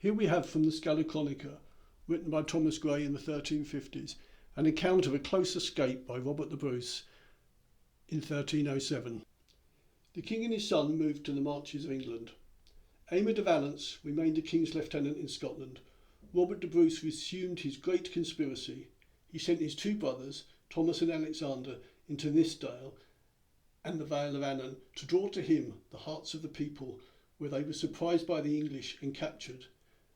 Here we have from the Scalacronica, written by Thomas Gray in the 1350s, an account of a close escape by Robert de Brus in 1307. The king and his son moved to the marches of England. Aymer de Valence remained the king's lieutenant in Scotland. Robert de Brus resumed his great conspiracy. He sent his two brothers, Thomas and Alexander, into Nithsdale and the Vale of Annan to draw to him the hearts of the people, where they were surprised by the English and captured,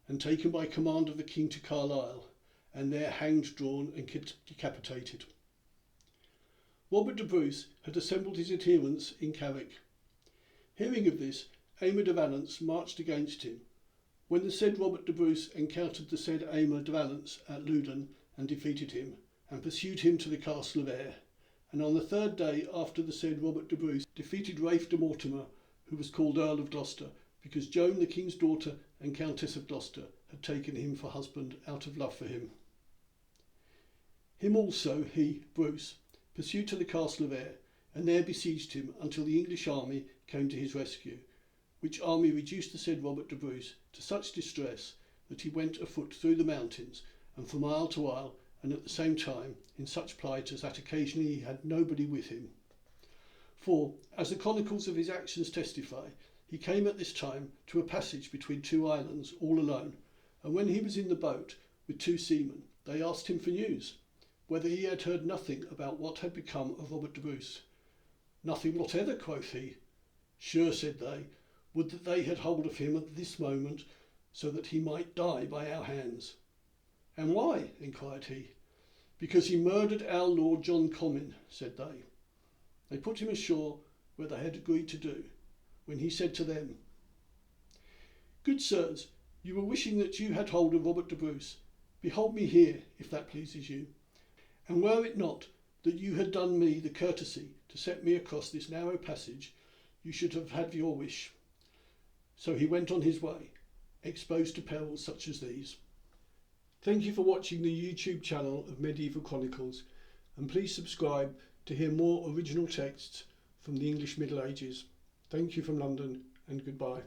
and taken by command of the king to Carlisle, and there hanged, drawn, and decapitated. Robert de Brus had assembled his adherents in Carrick. Hearing of this, Aymer de Valence marched against him. When the said Robert de Brus encountered the said Aymer de Valence at Loudun and defeated him, and pursued him to the castle of Ayr. And on the third day after the said Robert de Brus defeated Ralph de Mortimer, who was called Earl of Gloucester, because Joan, the king's daughter and Countess of Gloucester, had taken him for husband out of love for him. Him also he, Bruce, pursued to the castle of Ayr, and there besieged him until the English army came to his rescue, which army reduced the said Robert de Brus to such distress that he went afoot through the mountains, and from isle to isle, and at the same time in such plight as that occasionally he had nobody with him. For, as the chronicles of his actions testify, he came at this time to a passage between two islands all alone, and when he was in the boat with two seamen, they asked him for news, whether he had heard nothing about what had become of Robert de Brus. Nothing whatever, quoth he. Sure, said they, would that they had hold of him at this moment, so that he might die by our hands. And why? Inquired he. Because he murdered our Lord John Comyn, said they. They put him ashore where they had agreed to do, when he said to them, Good sirs, you were wishing that you had hold of Robert de Brus. Behold me here, if that pleases you. And were it not that you had done me the courtesy to set me across this narrow passage, you should have had your wish. So he went on his way, exposed to perils such as these. Thank you for watching the YouTube channel of Medieval Chronicles, and please subscribe to hear more original texts from the English Middle Ages. Thank you from London, and goodbye.